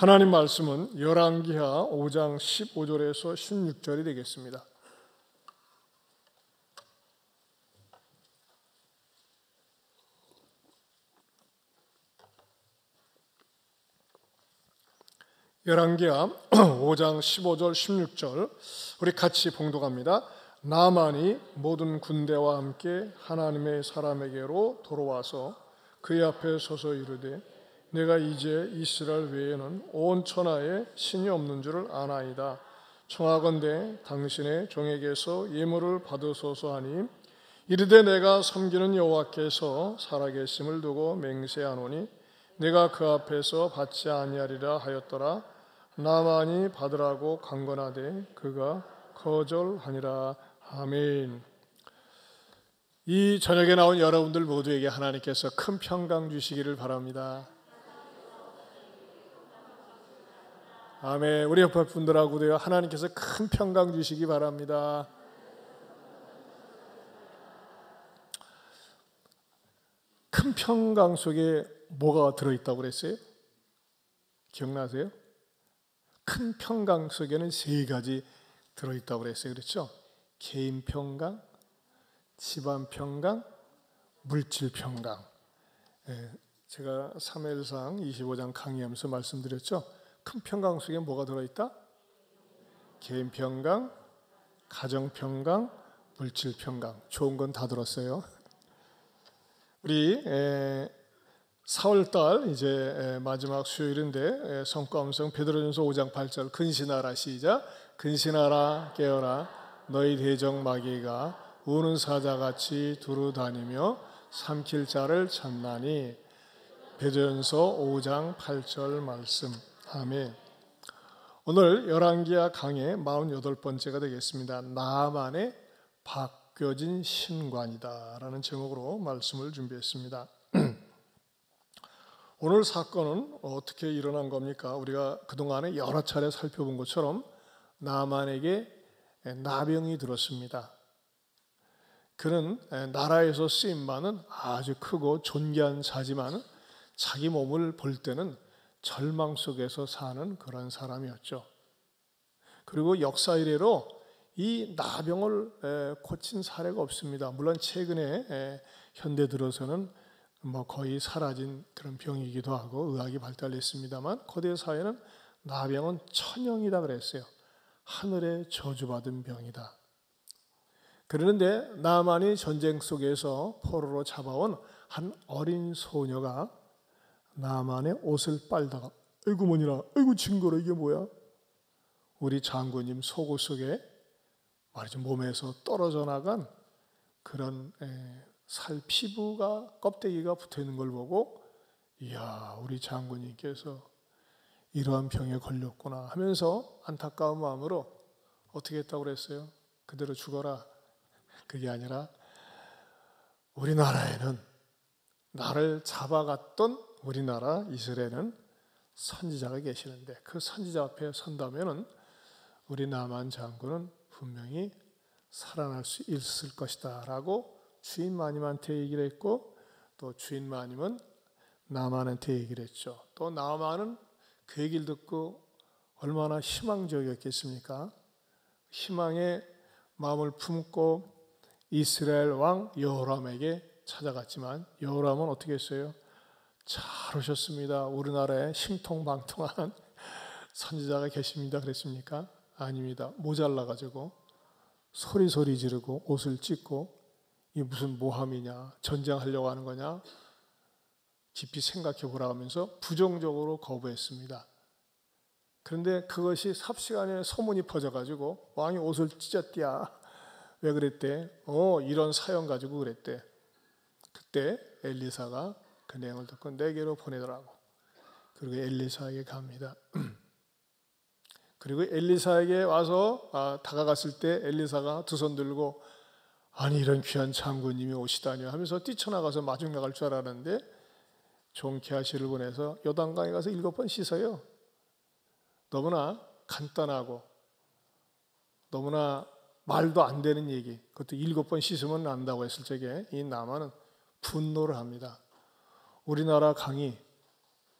하나님 말씀은 열왕기하 5장 15절에서 16절이 되겠습니다. 열왕기하 5장 15절 16절 우리 같이 봉독합니다. 나만이 모든 군대와 함께 하나님의 사람에게로 돌아와서 그의 앞에 서서 이르되 내가 이제 이스라엘 외에는 온 천하에 신이 없는 줄을 아나이다. 청하건대 당신의 종에게서 예물을 받으소서 하니 이르되 내가 섬기는 여호와께서 살아계심을 두고 맹세하노니 내가 그 앞에서 받지 아니하리라 하였더라. 나만이 받으라고 강건하되 그가 거절하니라. 아멘. 이 저녁에 나온 여러분들 모두에게 하나님께서 큰 평강 주시기를 바랍니다. 아멘. 우리 옆에 분들하고도요, 하나님께서 큰 평강 주시기 바랍니다. 큰 평강 속에 뭐가 들어있다고 그랬어요? 기억나세요? 큰 평강 속에는 세 가지 들어있다고 그랬어요. 그렇죠? 개인 평강, 집안 평강, 물질 평강. 제가 사무엘상 25장 강의하면서 말씀드렸죠. 큰 평강 속에 뭐가 들어있다? 개인 평강, 가정 평강, 물질 평강. 좋은 건 다 들었어요. 우리 4월달 이제 마지막 수요일인데 성과음성 베드로전서 5장 8절 근신하라 시작. 근신하라 깨어라 너희 대적 마귀가 우는 사자같이 두루 다니며 삼킬 자를 찾나니. 베드로전서 5장 8절 말씀. 아멘. 오늘 열왕기하 강의 48번째가 되겠습니다. 나만의 바뀌어진 신관이다 라는 제목으로 말씀을 준비했습니다. 오늘 사건은 어떻게 일어난 겁니까? 우리가 그동안에 여러 차례 살펴본 것처럼 나만에게 나병이 들었습니다. 그는 나라에서 쓰임받는 아주 크고 존귀한 자지만 자기 몸을 볼 때는 절망 속에서 사는 그런 사람이었죠. 그리고 역사 이래로 이 나병을 고친 사례가 없습니다. 물론 최근에 현대 들어서는 거의 사라진 그런 병이기도 하고 의학이 발달했습니다만 고대 사회는 나병은 천형이다 그랬어요. 하늘의 저주받은 병이다. 그러는데 나만이 전쟁 속에서 포로로 잡아온 한 어린 소녀가 나만의 옷을 빨다가 아이고 뭐니라 아이고 징그러 이게 뭐야. 우리 장군님 속옷 속에 말이죠 몸에서 떨어져 나간 그런 살 피부가 껍데기가 붙어있는 걸 보고 이야 우리 장군님께서 이러한 병에 걸렸구나 하면서 안타까운 마음으로 어떻게 했다고 그랬어요? 그대로 죽어라. 그게 아니라 우리나라에는 나를 잡아갔던 우리나라 이스라엘은 선지자가 계시는데 그 선지자 앞에 선다면은 우리 나만 장군은 분명히 살아날 수 있을 것이다 라고 주인 마님한테 얘기를 했고 또 주인 마님은 나만한테 얘기를 했죠. 또 나만은 그 얘기를 듣고 얼마나 희망적이었겠습니까? 희망의 마음을 품고 이스라엘 왕 여호람에게 찾아갔지만 여호람은 어떻게 했어요? 잘 오셨습니다. 우리나라에 신통방통한 선지자가 계십니다. 그랬습니까? 아닙니다. 모자라가지고 소리 지르고 옷을 찢고 이게 무슨 모함이냐 전쟁하려고 하는 거냐 깊이 생각해 보라 하면서 부정적으로 거부했습니다. 그런데 그것이 삽시간에 소문이 퍼져가지고 왕이 옷을 찢었디야. 왜 그랬대? 이런 사연 가지고 그랬대. 그때 엘리사가 그 내용을 듣고 내게로 보내더라고. 그리고 엘리사에게 갑니다. 그리고 엘리사에게 와서 다가갔을 때 엘리사가 두 손 들고 아니 이런 귀한 장군님이 오시다니요 하면서 뛰쳐나가서 마중 나갈 줄 알았는데 종 게하시를 보내서 요단강에 가서 7번 씻어요. 너무나 간단하고 너무나 말도 안 되는 얘기 그것도 7번 씻으면 난다고 했을 적에 이 나만은 분노를 합니다. 우리나라 강이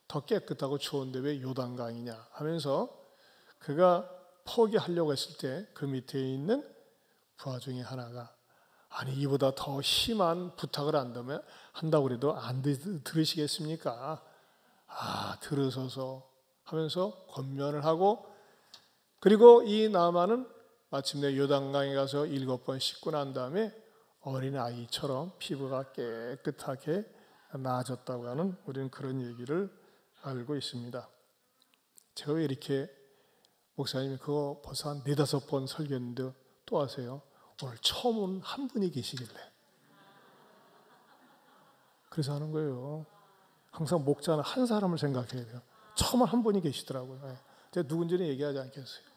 더 깨끗하고 좋은데 왜 요단강이냐 하면서 그가 포기하려고 했을 때 그 밑에 있는 부하 중에 하나가 아니 이보다 더 심한 부탁을 한다고 해도 안 들으시겠습니까? 들으소서 하면서 권면을 하고 그리고 이 나아만은 마침내 요단강에 가서 7번 씻고 난 다음에 어린아이처럼 피부가 깨끗하게 나아졌다고 하는 우리는 그런 얘기를 알고 있습니다. 제가 왜 이렇게 목사님이 그거 벌써 한 4-5번 설교했는데 또 하세요? 오늘 처음 온 한 분이 계시길래 그래서 하는 거예요. 항상 목자는 한 사람을 생각해야 돼요. 처음 한 분이 계시더라고요. 제가 누군지는 얘기하지 않겠어요.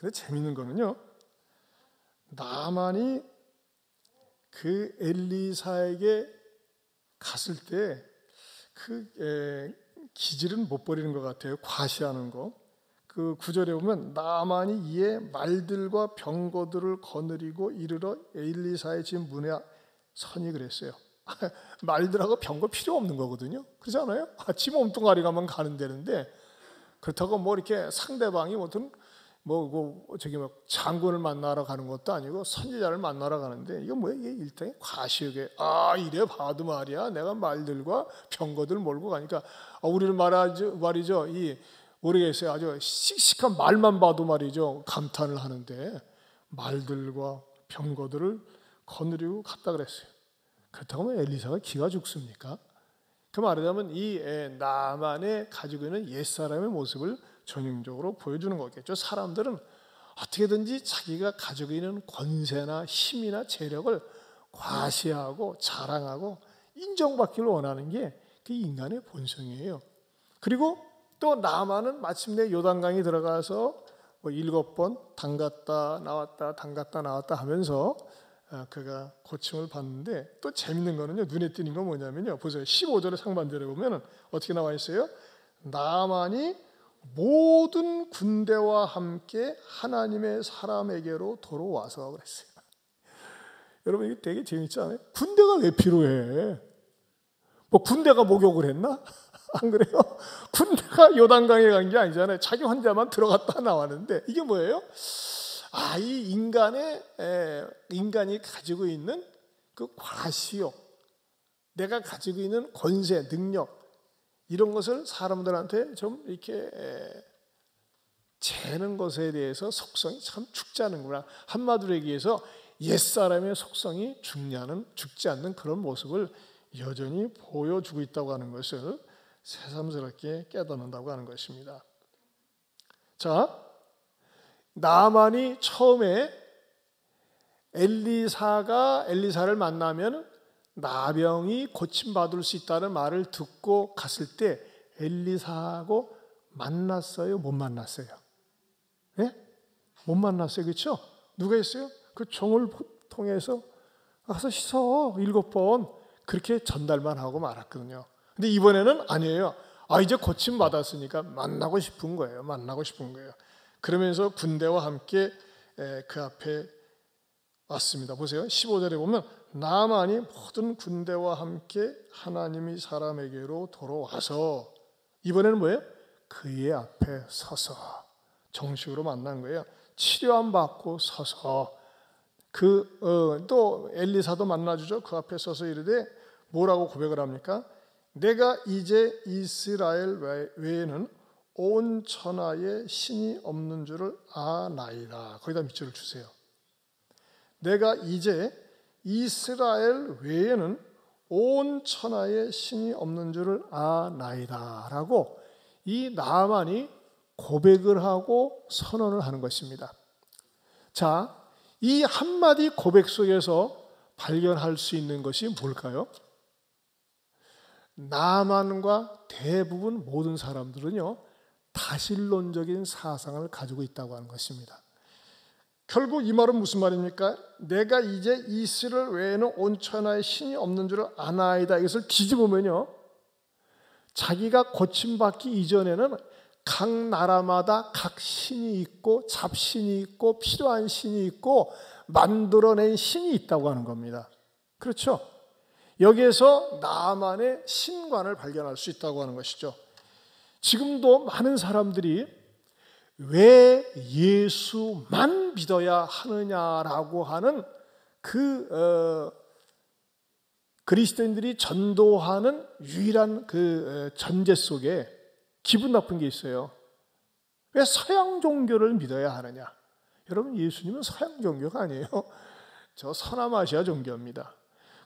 근데 재밌는 거는요, 나만이 그 엘리사에게 갔을 때 그 기질은 못 버리는 것 같아요. 과시하는 거. 그 구절에 보면 나만이 이에 말들과 병거들을 거느리고 이르러 엘리사의 집 문에 서니 그랬어요. 말들하고 병거 필요 없는 거거든요. 그렇지 않아요? 집 몸뚱아리 가면 가는 데는데 그렇다고 뭐 이렇게 상대방이 무슨 장군을 만나러 가는 것도 아니고 선지자를 만나러 가는데 이거 뭐야? 이게 일종의 과시욕에 이래 봐도 말이야 내가 말들과 병거들 몰고 가니까 우리는 말이죠 모르겠어요. 아주 씩씩한 말만 봐도 말이죠 감탄을 하는데 말들과 병거들을 거느리고 갔다 그랬어요. 그렇다고 하면 엘리사가 기가 죽습니까? 그 말하자면 이 나만의 가지고 있는 옛사람의 모습을 전형적으로 보여주는 거겠죠. 사람들은 어떻게든지 자기가 가지고 있는 권세나 힘이나 재력을 과시하고 자랑하고 인정받기를 원하는 게 그 인간의 본성이에요. 그리고 또 나만은 마침내 요단강에 들어가서 7번 담갔다 나왔다 하면서 그가 고침을 받는데 또 재밌는 거는요, 눈에 띄는 건 뭐냐면요, 보세요. 15절의 상반절에 보면 어떻게 나와 있어요? 나만이 모든 군대와 함께 하나님의 사람에게로 돌아와서 그랬어요. 여러분 이게 되게 재밌지 않아요? 군대가 왜 필요해? 뭐 군대가 목욕을 했나? 안 그래요? 군대가 요단강에 간 게 아니잖아요. 자기 혼자만 들어갔다 나왔는데 이게 뭐예요? 이 인간이 가지고 있는 그 과시욕, 내가 가지고 있는 권세, 능력 이런 것을 사람들한테 좀 이렇게 재는 것에 대해서 속성이 참 죽지 않는구나. 한마디로 얘기해서 옛사람의 속성이 죽지 않는 그런 모습을 여전히 보여주고 있다고 하는 것을 새삼스럽게 깨닫는다고 하는 것입니다. 자, 나만이 처음에 엘리사를 만나면 나병이 고침받을 수 있다는 말을 듣고 갔을 때 엘리사하고 만났어요? 못 만났어요? 네? 못 만났어요. 그렇죠? 누가 했어요? 그 종을 통해서 가서 씻어 7번 그렇게 전달만 하고 말았거든요. 근데 이번에는 아니에요. 이제 고침받았으니까 만나고 싶은 거예요. 그러면서 군대와 함께 그 앞에 왔습니다. 보세요. 15절에 보면 나만이 모든 군대와 함께 하나님이 사람에게로 돌아와서 이번에는 뭐예요? 그의 앞에 서서 정식으로 만난 거예요. 치료함 받고 서서 또 엘리사도 만나주죠. 그 앞에 서서 이르되 뭐라고 고백을 합니까? 내가 이제 이스라엘 외에는 온 천하에 신이 없는 줄을 아나이다. 거기다 밑줄을 주세요. 내가 이제 이스라엘 외에는 온 천하에 신이 없는 줄을 아나이다 라고 이 나만이 고백을 하고 선언을 하는 것입니다. 자, 이 한마디 고백 속에서 발견할 수 있는 것이 뭘까요? 나만과 대부분 모든 사람들은요, 다신론적인 사상을 가지고 있다고 하는 것입니다. 결국 이 말은 무슨 말입니까? 내가 이제 이스라엘 외에는 온 천하에 신이 없는 줄을 아나이다. 이것을 뒤집으면요, 자기가 고침받기 이전에는 각 나라마다 각 신이 있고 잡신이 있고 필요한 신이 있고 만들어낸 신이 있다고 하는 겁니다. 그렇죠? 여기에서 나만의 신관을 발견할 수 있다고 하는 것이죠. 지금도 많은 사람들이 왜 예수만 믿어야 하느냐라고 하는 그리스도인들이 전도하는 유일한 전제 속에 기분 나쁜 게 있어요. 왜 서양 종교를 믿어야 하느냐? 여러분, 예수님은 서양 종교가 아니에요. 저 서남아시아 종교입니다.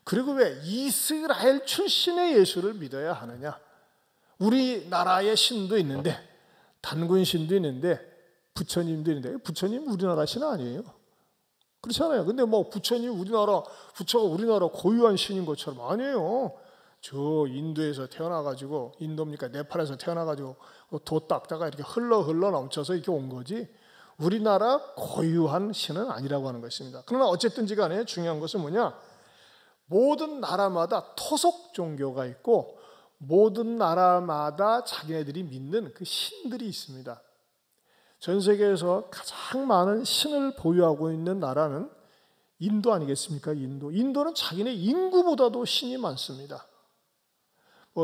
그리고 왜 이스라엘 출신의 예수를 믿어야 하느냐? 우리나라의 신도 있는데, 단군 신도 있는데, 부처님도 있는데, 부처님 우리나라 신 아니에요. 그렇잖아요. 근데 뭐 부처님 부처가 우리나라 고유한 신인 것처럼 아니에요. 저 인도에서 태어나가지고, 인도입니까? 네팔에서 태어나가지고 도 닦다가 이렇게 흘러 넘쳐서 이렇게 온 거지, 우리나라 고유한 신은 아니라고 하는 것입니다. 그러나 어쨌든지 간에 중요한 것은 뭐냐? 모든 나라마다 토속 종교가 있고 모든 나라마다 자기네들이 믿는 그 신들이 있습니다. 전 세계에서 가장 많은 신을 보유하고 있는 나라는 인도 아니겠습니까? 인도는 자기네 인구보다도 신이 많습니다.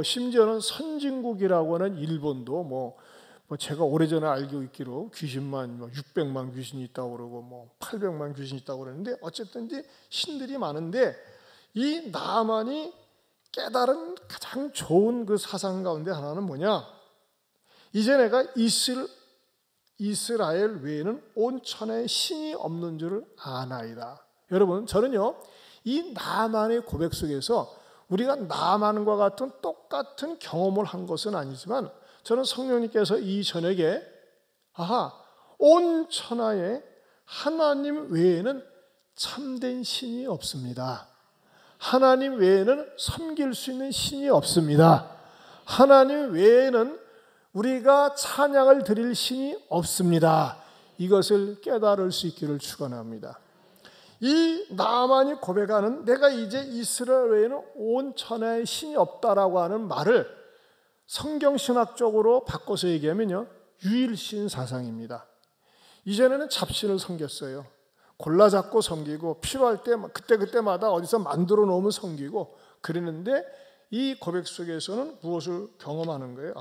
심지어는 선진국이라고 하는 일본도 뭐 제가 오래전에 알고 있기로 귀신만 600만 귀신이 있다고 그러고 800만 귀신이 있다고 그러는데, 어쨌든지 신들이 많은데 이 나만이 깨달은 가장 좋은 그 사상 가운데 하나는 뭐냐? 이제 내가 이스라엘 외에는 온 천하에 신이 없는 줄을 아나이다. 여러분, 저는요, 이 나만의 고백 속에서 우리가 나만과 같은 똑같은 경험을 한 것은 아니지만, 저는 성령님께서 이 저녁에 온 천하에 하나님 외에는 참된 신이 없습니다. 하나님 외에는 섬길 수 있는 신이 없습니다. 하나님 외에는 우리가 찬양을 드릴 신이 없습니다. 이것을 깨달을 수 있기를 축원합니다. 이 나만이 고백하는 내가 이제 이스라엘 외에는 온 천하에 신이 없다라고 하는 말을 성경신학적으로 바꿔서 얘기하면요, 유일신 사상입니다. 이전에는 잡신을 섬겼어요. 골라 잡고 섬기고 필요할 때 그때마다 어디서 만들어 놓으면 섬기고 그랬는데, 이 고백 속에서는 무엇을 경험하는 거예요?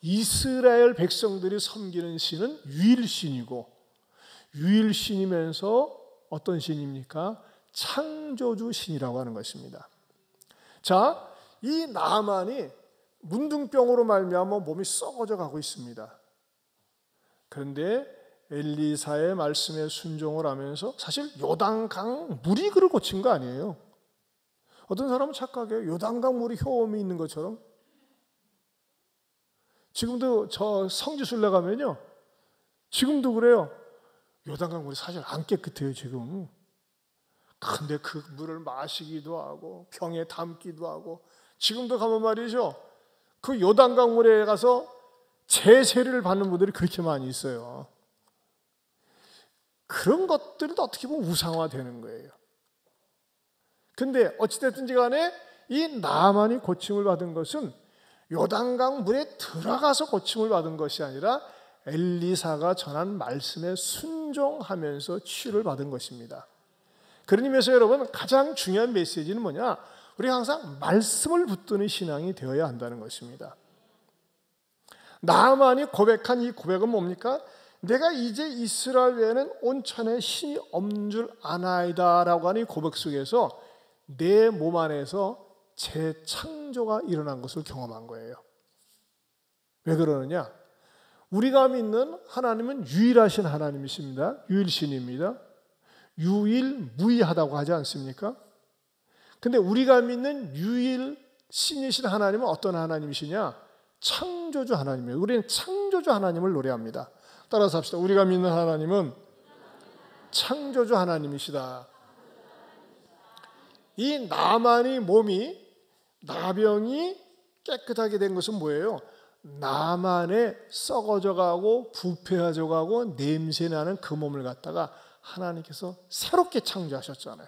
이스라엘 백성들이 섬기는 신은 유일신이고, 유일신이면서 어떤 신입니까? 창조주 신이라고 하는 것입니다. 자, 이 나만이 문둥병으로 말미암아 몸이 썩어져 가고 있습니다. 그런데 엘리사의 말씀에 순종을 하면서, 사실 요단강 물이 그를 고친 거 아니에요. 어떤 사람은 착각해요. 요단강 물이 효험이 있는 것처럼. 지금도 저 성지순례 가면요, 지금도 그래요. 요단강 물이 사실 안 깨끗해요 지금. 근데 그 물을 마시기도 하고 병에 담기도 하고, 지금도 가면 말이죠, 그 요단강 물에 가서 제세를 받는 분들이 그렇게 많이 있어요. 그런 것들이 어떻게 보면 우상화되는 거예요. 근데 어찌됐든지 간에 이 나만이 고침을 받은 것은 요단강 물에 들어가서 고침을 받은 것이 아니라 엘리사가 전한 말씀에 순종하면서 치유를 받은 것입니다. 그런 의미에서 여러분, 가장 중요한 메시지는 뭐냐? 우리가 항상 말씀을 붙드는 신앙이 되어야 한다는 것입니다. 나만이 고백한 이 고백은 뭡니까? 내가 이제 이스라엘 외에는 온 천하에 신이 없는 줄 아나이다 라고 하는 이 고백 속에서 내 몸 안에서 재창조가 일어난 것을 경험한 거예요. 왜 그러느냐? 우리가 믿는 하나님은 유일하신 하나님이십니다. 유일신입니다. 유일무이하다고 하지 않습니까? 근데 우리가 믿는 유일신이신 하나님은 어떤 하나님이시냐? 창조주 하나님이에요. 우리는 창조주 하나님을 노래합니다. 따라서 합시다. 우리가 믿는 하나님은 창조주 하나님이시다. 이 나만의 몸이, 나병이 깨끗하게 된 것은 뭐예요? 나만의 썩어져 가고 부패해져 가고 냄새나는 그 몸을 갖다가 하나님께서 새롭게 창조하셨잖아요.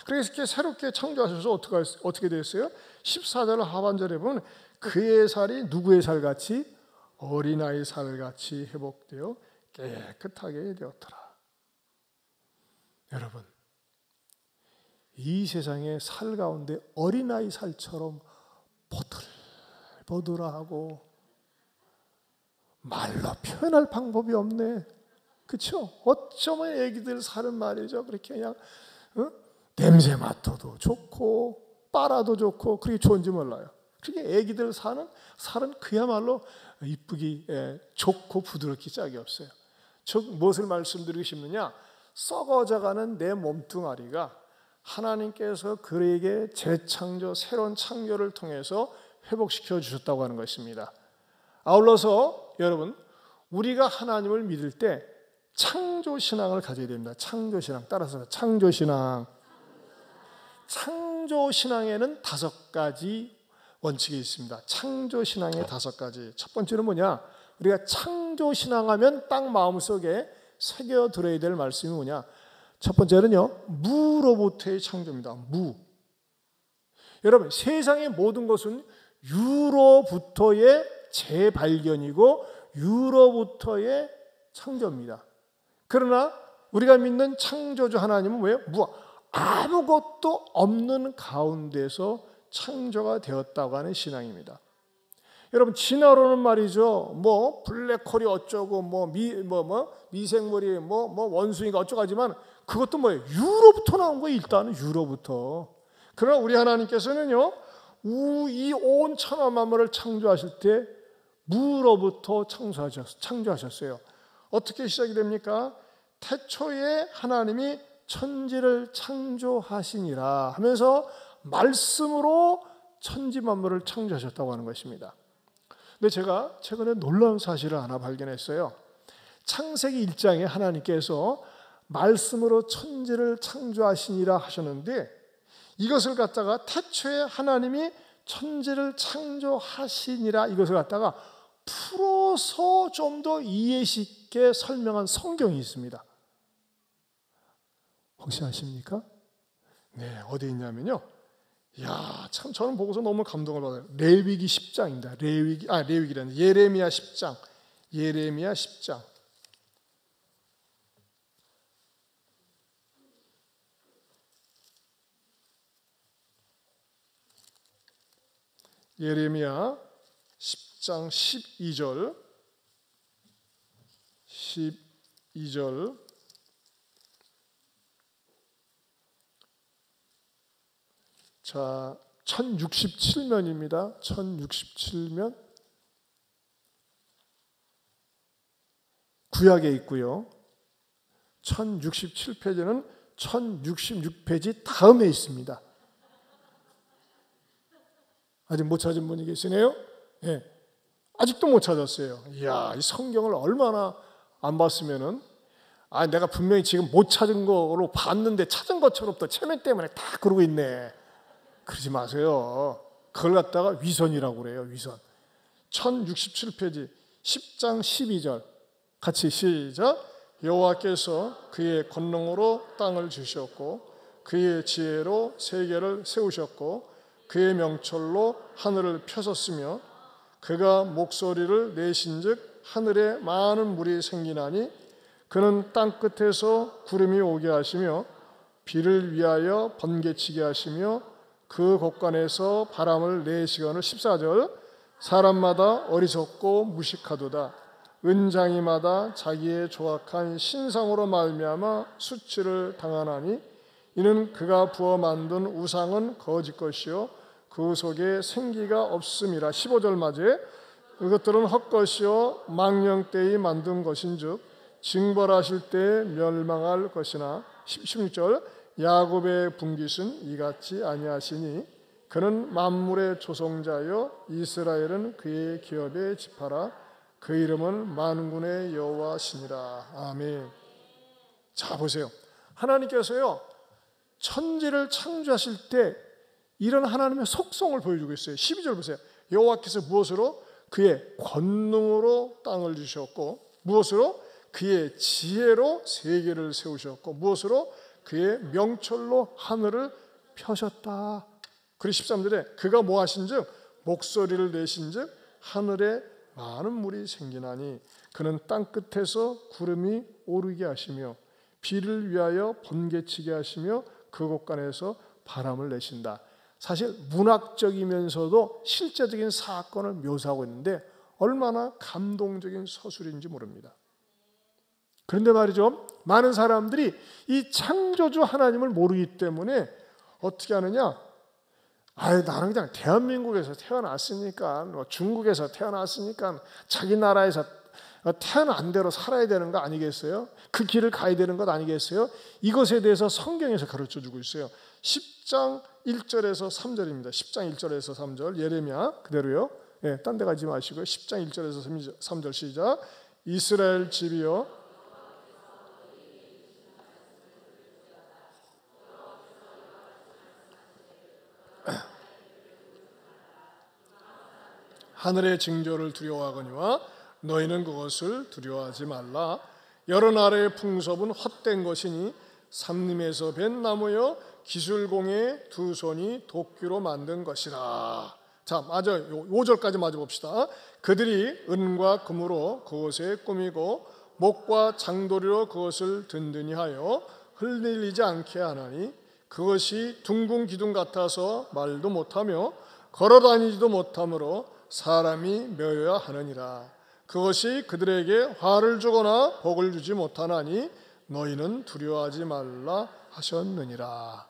그래서 이렇게 새롭게 창조하셔서 어떻게 됐어요? 14절 하반절에 보면 그의 살이 누구의 살같이? 어린아이 살같이 회복되어 깨끗하게 되었더라. 여러분, 이 세상의 살 가운데 어린아이 살처럼 보들보들하고 말로 표현할 방법이 없네. 그렇죠? 어쩌면 애기들 살은 말이죠. 그렇게 그냥 냄새 맡아도 좋고 빨아도 좋고 그렇게 좋은지 몰라요. 그게 애기들 살은 그야말로 이쁘기 좋고 부드럽기 짝이 없어요. 즉 무엇을 말씀드리고 싶느냐? 썩어져가는 내 몸뚱아리가 하나님께서 그에게 재창조, 새로운 창조를 통해서 회복시켜 주셨다고 하는 것입니다. 아울러서 여러분, 우리가 하나님을 믿을 때 창조신앙을 가져야 됩니다. 창조신앙. 따라서 창조신앙. 창조신앙에는 5가지 원칙이 있습니다. 창조신앙의 5가지. 첫 번째는 뭐냐? 우리가 창조신앙하면 딱 마음속에 새겨들어야 될 말씀이 뭐냐? 첫 번째는요, 무로부터의 창조입니다. 무. 여러분, 세상의 모든 것은 유로부터의 재발견이고 유로부터의 창조입니다. 그러나 우리가 믿는 창조주 하나님은 뭐예요? 아무것도 없는 가운데서 창조가 되었다고 하는 신앙입니다. 여러분, 진화론은 말이죠. 뭐 블랙홀이 어쩌고 미생물이 원숭이가 어쩌고 하지만 그것도 뭐예요? 유로부터 나온 거예요. 일단은 유로부터. 그러나 우리 하나님께서는요, 이 온 천하 만물을 창조하실 때 무로부터 창조하셨어요. 어떻게 시작이 됩니까? 태초에 하나님이 천지를 창조하시니라 하면서 말씀으로 천지 만물을 창조하셨다고 하는 것입니다. 근데 제가 최근에 놀라운 사실을 하나 발견했어요. 창세기 1장에 하나님께서 말씀으로 천지를 창조하시니라 하셨는데 이것을 갖다가 태초에 하나님이 천지를 창조하시니라 이것을 갖다가 풀어서 좀 더 이해 쉽게 설명한 성경이 있습니다. 혹시 아십니까? 네, 어디 있냐면요. 야, 참 저는 보고서 너무 감동을 받아요. 레위기 10장입니다. 레위기라는 예레미야 10장. 예레미야 10장. 예레미야 10장 12절. 12절. 자, 1067면입니다. 1067면. 구약에 있고요. 1067페이지는 1066페이지 다음에 있습니다. 아직 못 찾은 분이 계시네요? 예. 아직도 못 찾았어요. 이야, 이 성경을 얼마나 안 봤으면은, 내가 분명히 지금 못 찾은 거로 봤는데 찾은 것처럼 또 체면 때문에 다 그러고 있네. 그러지 마세요. 그걸 갖다가 위선이라고 그래요. 위선. 1067페이지 10장 12절 같이 시작. 여호와께서 그의 권능으로 땅을 주셨고 그의 지혜로 세계를 세우셨고 그의 명철로 하늘을 펴셨으며 그가 목소리를 내신즉 하늘에 많은 물이 생기나니 그는 땅끝에서 구름이 오게 하시며 비를 위하여 번개치게 하시며 그 곳간에서 바람을 내시거늘 14절 사람마다 어리석고 무식하도다 은장이마다 자기의 조악한 신상으로 말미암아 수치를 당하나니 이는 그가 부어 만든 우상은 거짓 것이요 그 속에 생기가 없음이라. 15절 맞이에 이것들은 헛것이요 망령되이 만든 것인즉 징벌하실 때 멸망할 것이나. 16절 야곱의 분깃은 이같이 아니하시니 그는 만물의 조성자여 이스라엘은 그의 기업에 지파라 그 이름은 만군의 여호와시니라. 아멘. 자 보세요. 하나님께서요 천지를 창조하실 때 이런 하나님의 속성을 보여주고 있어요. 12절 보세요. 여호와께서 무엇으로? 그의 권능으로 땅을 주셨고 무엇으로? 그의 지혜로 세계를 세우셨고 무엇으로? 그의 명철로 하늘을 펴셨다. 그리고 13절에 그가 뭐 하신즉 목소리를 내신즉 하늘에 많은 물이 생기나니 그는 땅끝에서 구름이 오르게 하시며 비를 위하여 번개치게 하시며 그 곳간에서 바람을 내신다. 사실 문학적이면서도 실제적인 사건을 묘사하고 있는데 얼마나 감동적인 서술인지 모릅니다. 그런데 말이죠, 많은 사람들이 이 창조주 하나님을 모르기 때문에 어떻게 하느냐, 나는 그냥 대한민국에서 태어났으니까, 중국에서 태어났으니까 자기 나라에서 태어난 대로 살아야 되는 거 아니겠어요? 그 길을 가야 되는 것 아니겠어요? 이것에 대해서 성경에서 가르쳐주고 있어요. 10장 1절에서 3절입니다. 10장 1절에서 3절, 예레미야 그대로요. 딴 데 가지 마시고요. 10장 1절에서 3절 시작. 이스라엘 집이여, 하늘의 징조를 두려워하거니와 너희는 그것을 두려워하지 말라. 여러 나라의 풍습은 헛된 것이니 삼림에서 벤 나무여 기술공의 두 손이 도끼로 만든 것이라. 자, 맞아. 5절까지 맞아 봅시다. 그들이 은과 금으로 그것에 꾸미고 목과 장도리로 그것을 든든히 하여 흔들리지 않게 하나니 그것이 둥근 기둥 같아서 말도 못하며 걸어다니지도 못하므로 사람이 멸해야 하느니라. 그것이 그들에게 화를 주거나 복을 주지 못하나니 너희는 두려워하지 말라 하셨느니라.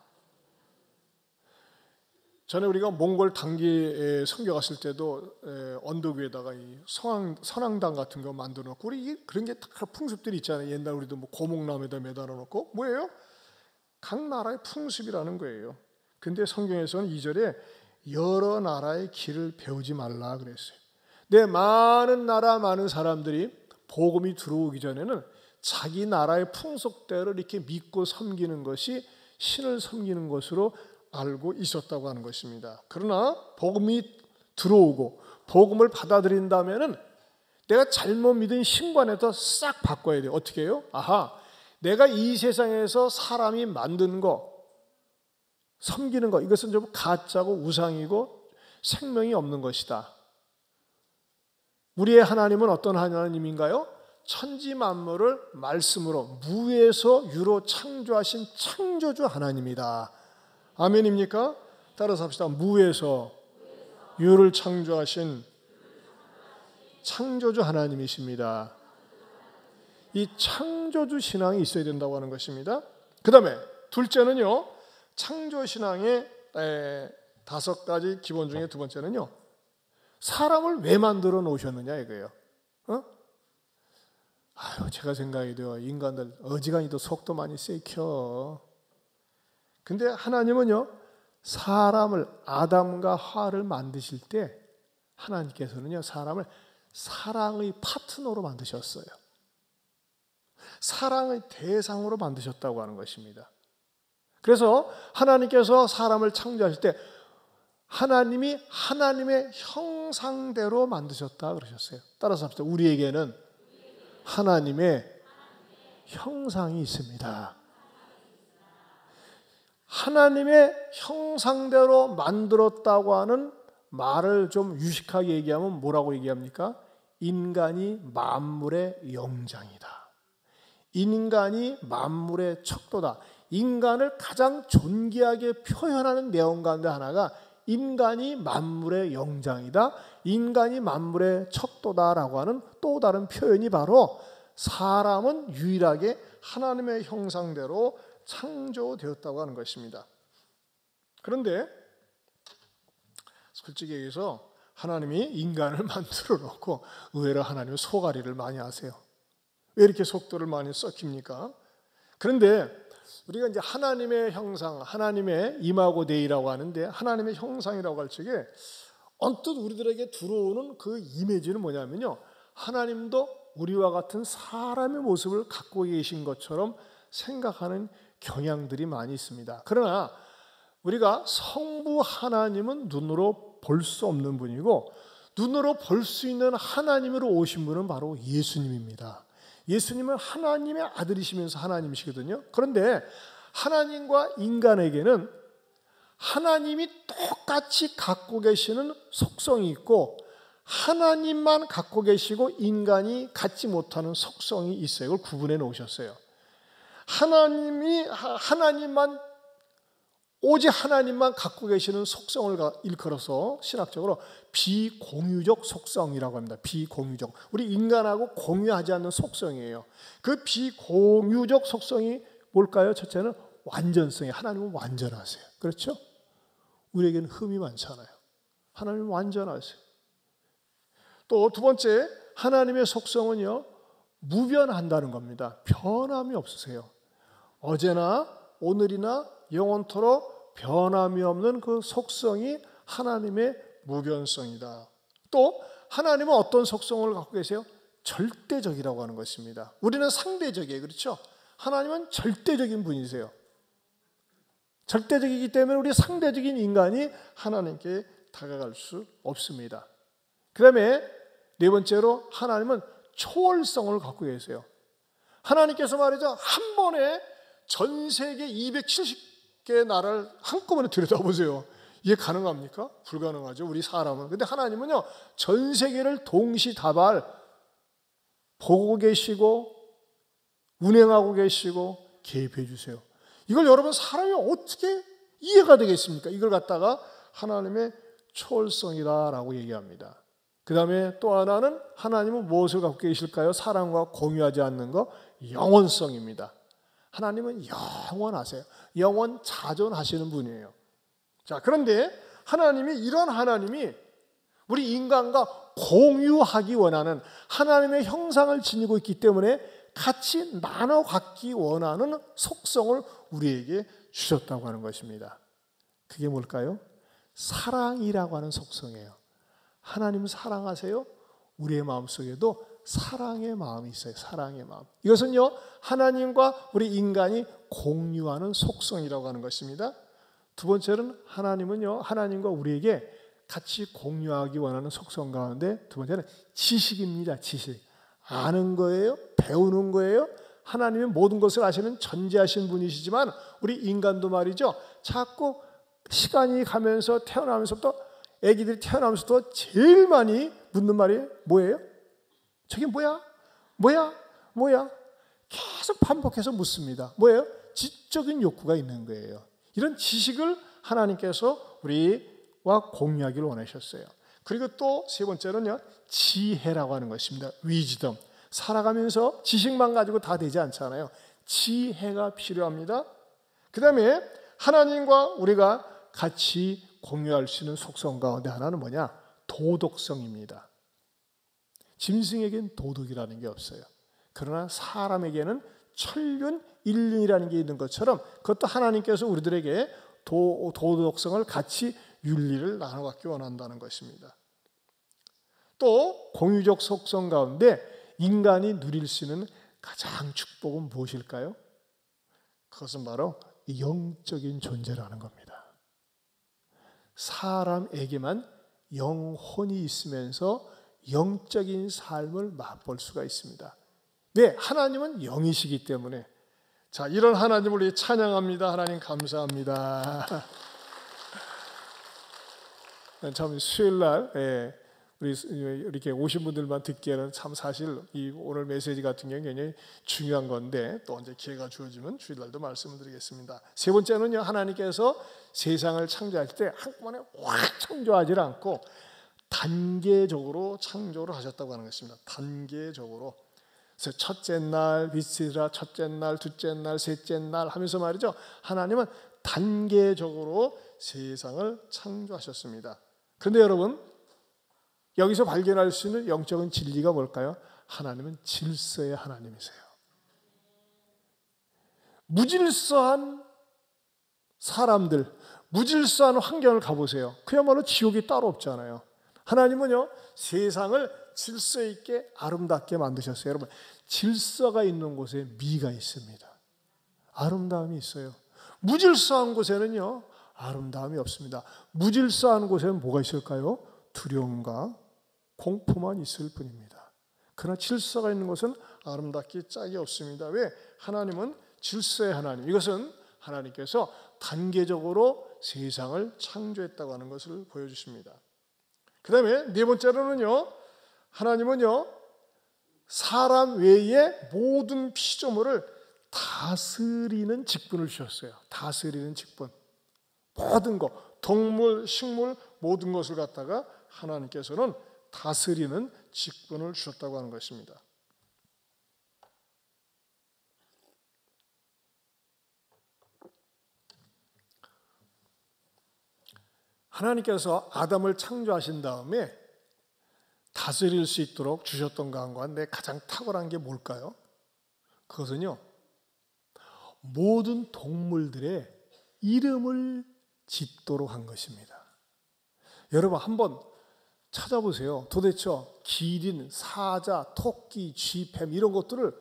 전에 우리가 몽골 단기에 선교 갔을 때도 언덕 위에다가 이 선앙당 같은 거 만들어 놓고, 우리 그런 게 다 풍습들이 있잖아요. 옛날 우리도 뭐 고목나무에다 매달아 놓고, 뭐예요? 각 나라의 풍습이라는 거예요. 근데 성경에서는 2절에 여러 나라의 길을 배우지 말라 그랬어요. 많은 나라 많은 사람들이 복음이 들어오기 전에는 자기 나라의 풍속대로 이렇게 믿고 섬기는 것이 신을 섬기는 것으로 알고 있었다고 하는 것입니다. 그러나 복음이 들어오고 복음을 받아들인다면은 내가 잘못 믿은 신관에서 싹 바꿔야 돼요. 어떻게 해요? 내가 이 세상에서 사람이 만든 거, 섬기는 것, 이것은 좀 가짜고 우상이고 생명이 없는 것이다. 우리의 하나님은 어떤 하나님인가요? 천지 만물을 말씀으로 무에서 유로 창조하신 창조주 하나님이다. 아멘입니까? 따라서 합시다. 무에서 유를 창조하신 창조주 하나님이십니다. 이 창조주 신앙이 있어야 된다고 하는 것입니다. 그 다음에 둘째는요, 창조신앙의 5가지 기본 중에 두 번째는요, 사람을 왜 만들어 놓으셨느냐 이거예요. 제가 생각해도 인간들 어지간히도 속도 많이 세켜. 근데 하나님은요, 사람을, 아담과 하와를 만드실 때 하나님께서는요, 사람을 사랑의 파트너로 만드셨어요. 사랑의 대상으로 만드셨다고 하는 것입니다. 그래서 하나님께서 사람을 창조하실 때 하나님이 하나님의 형상대로 만드셨다 그러셨어요. 따라서 합시다. 우리에게는 하나님의 형상이 있습니다. 하나님의 형상대로 만들었다고 하는 말을 좀 유식하게 얘기하면 뭐라고 얘기합니까? 인간이 만물의 영장이다. 인간이 만물의 척도다. 인간을 가장 존귀하게 표현하는 내용 가운데 하나가 인간이 만물의 영장이다, 인간이 만물의 척도다라고 하는 또 다른 표현이 바로 사람은 유일하게 하나님의 형상대로 창조되었다고 하는 것입니다. 그런데 솔직히 얘기해서 하나님이 인간을 만들어 놓고 의외로 하나님은 소가리를 많이 하세요. 왜 이렇게 속도를 많이 썩힙니까? 그런데 우리가 이제 하나님의 형상, 하나님의 이마고 데이라고 하는데 하나님의 형상이라고 할 적에 언뜻 우리들에게 들어오는 그 이미지는 뭐냐면요, 하나님도 우리와 같은 사람의 모습을 갖고 계신 것처럼 생각하는 경향들이 많이 있습니다. 그러나 우리가 성부 하나님은 눈으로 볼 수 없는 분이고 눈으로 볼 수 있는 하나님으로 오신 분은 바로 예수님입니다. 예수님은 하나님의 아들이시면서 하나님이시거든요. 그런데 하나님과 인간에게는 하나님이 똑같이 갖고 계시는 속성이 있고 하나님만 갖고 계시고 인간이 갖지 못하는 속성이 있어요. 이걸 구분해 놓으셨어요. 하나님만 오직 하나님만 갖고 계시는 속성을 일컬어서 신학적으로 비공유적 속성이라고 합니다. 비공유적. 우리 인간하고 공유하지 않는 속성이에요. 그 비공유적 속성이 뭘까요? 첫째는 완전성이에요. 하나님은 완전하세요. 그렇죠? 우리에게는 흠이 많잖아요. 하나님은 완전하세요. 또 두 번째, 하나님의 속성은요, 무변한다는 겁니다. 변함이 없으세요. 어제나 오늘이나 영원토록 변함이 없는 그 속성이 하나님의 무변성이다. 또 하나님은 어떤 속성을 갖고 계세요? 절대적이라고 하는 것입니다. 우리는 상대적이에요. 그렇죠? 하나님은 절대적인 분이세요. 절대적이기 때문에 우리 상대적인 인간이 하나님께 다가갈 수 없습니다. 그 다음에 네 번째로 하나님은 초월성을 갖고 계세요. 하나님께서 말이죠, 한 번에 전 세계 270개의 나라를 한꺼번에 들여다보세요. 이게 가능합니까? 불가능하죠. 우리 사람은. 근데 하나님은요, 전 세계를 동시다발 보고 계시고 운행하고 계시고 개입해 주세요. 이걸 여러분 사람이 어떻게 이해가 되겠습니까? 이걸 갖다가 하나님의 초월성이다라고 얘기합니다. 그 다음에 또 하나는 하나님은 무엇을 갖고 계실까요? 사람과 공유하지 않는 거, 영원성입니다. 하나님은 영원하세요. 영원 자존하시는 분이에요. 자, 그런데 하나님이 이런 하나님이 우리 인간과 공유하기 원하는 하나님의 형상을 지니고 있기 때문에 같이 나눠 갖기 원하는 속성을 우리에게 주셨다고 하는 것입니다. 그게 뭘까요? 사랑이라고 하는 속성이에요. 하나님 사랑하세요? 우리의 마음속에도 사랑의 마음이 있어요. 사랑의 마음. 이것은요, 하나님과 우리 인간이 공유하는 속성이라고 하는 것입니다. 두 번째는 하나님은요, 하나님과 우리에게 같이 공유하기 원하는 속성 가운데 두 번째는 지식입니다. 지식. 아는 거예요? 배우는 거예요? 하나님은 모든 것을 아시는 전지하신 분이시지만 우리 인간도 말이죠, 자꾸 시간이 가면서 태어나면서부터 아기들이 태어나면서부터 제일 많이 묻는 말이 뭐예요? 저게 뭐야? 뭐야? 뭐야? 계속 반복해서 묻습니다. 뭐예요? 지적인 욕구가 있는 거예요. 이런 지식을 하나님께서 우리와 공유하기를 원하셨어요. 그리고 또 세 번째는요, 지혜라고 하는 것입니다. 위즈덤. 살아가면서 지식만 가지고 다 되지 않잖아요. 지혜가 필요합니다. 그 다음에 하나님과 우리가 같이 공유할 수 있는 속성 가운데 하나는 뭐냐? 도덕성입니다. 짐승에게는 도덕이라는 게 없어요. 그러나 사람에게는 천륜, 일륜이라는 게 있는 것처럼 그것도 하나님께서 우리들에게 도덕성을 같이 윤리를 나눠갖기 원한다는 것입니다. 또 공유적 속성 가운데 인간이 누릴 수 있는 가장 축복은 무엇일까요? 그것은 바로 영적인 존재라는 겁니다. 사람에게만 영혼이 있으면서 영적인 삶을 맛볼 수가 있습니다. 네, 하나님은 영이시기 때문에 자, 이런 하나님을 우리 찬양합니다. 하나님 감사합니다. 참 수요일날 우리 이렇게 오신 분들만 듣기에는 참 사실 이 오늘 메시지 같은 경우는 굉장히 중요한 건데 또 언제 기회가 주어지면 주일날도 말씀을 드리겠습니다. 세 번째는요, 하나님께서 세상을 창조할 때 한꺼번에 확 창조하지 않고 단계적으로 창조를 하셨다고 하는 것입니다. 단계적으로. 그래서 첫째 날 빛이라 첫째 날, 둘째 날, 셋째 날 하면서 말이죠, 하나님은 단계적으로 세상을 창조하셨습니다. 그런데 여러분, 여기서 발견할 수 있는 영적인 진리가 뭘까요? 하나님은 질서의 하나님이세요. 무질서한 사람들, 무질서한 환경을 가보세요. 그야말로 지옥이 따로 없잖아요. 하나님은요, 세상을 질서 있게 아름답게 만드셨어요. 여러분, 질서가 있는 곳에 미가 있습니다. 아름다움이 있어요. 무질서한 곳에는요, 아름다움이 없습니다. 무질서한 곳에는 뭐가 있을까요? 두려움과 공포만 있을 뿐입니다. 그러나 질서가 있는 곳은 아름답기 짝이 없습니다. 왜? 하나님은 질서의 하나님. 이것은 하나님께서 단계적으로 세상을 창조했다고 하는 것을 보여주십니다. 그 다음에 네 번째로는요, 하나님은요, 사람 외의 모든 피조물을 다스리는 직분을 주셨어요. 다스리는 직분. 모든 것, 동물, 식물 모든 것을 갖다가 하나님께서는 다스리는 직분을 주셨다고 하는 것입니다. 하나님께서 아담을 창조하신 다음에 다스릴 수 있도록 주셨던 가운데 가장 탁월한 게 뭘까요? 그것은요, 모든 동물들의 이름을 짓도록 한 것입니다. 여러분 한번 찾아보세요. 도대체 기린, 사자, 토끼, 쥐, 뱀 이런 것들을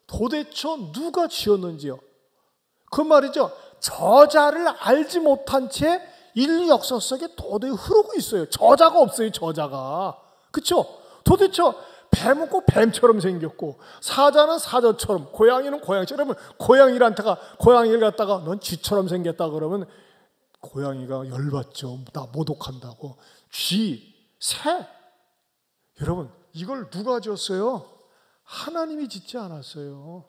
도대체 누가 지었는지요? 그 말이죠. 저자를 알지 못한 채 인류 역사 속에 도저히 흐르고 있어요. 저자가 없어요. 저자가. 그렇죠? 도대체 뱀은 꼭 뱀처럼 생겼고 사자는 사자처럼, 고양이는 고양이처럼. 고양이를 갖다가 넌 쥐처럼 생겼다 그러면 고양이가 열받죠. 나 모독한다고. 쥐, 새. 여러분 이걸 누가 지었어요? 하나님이 짓지 않았어요.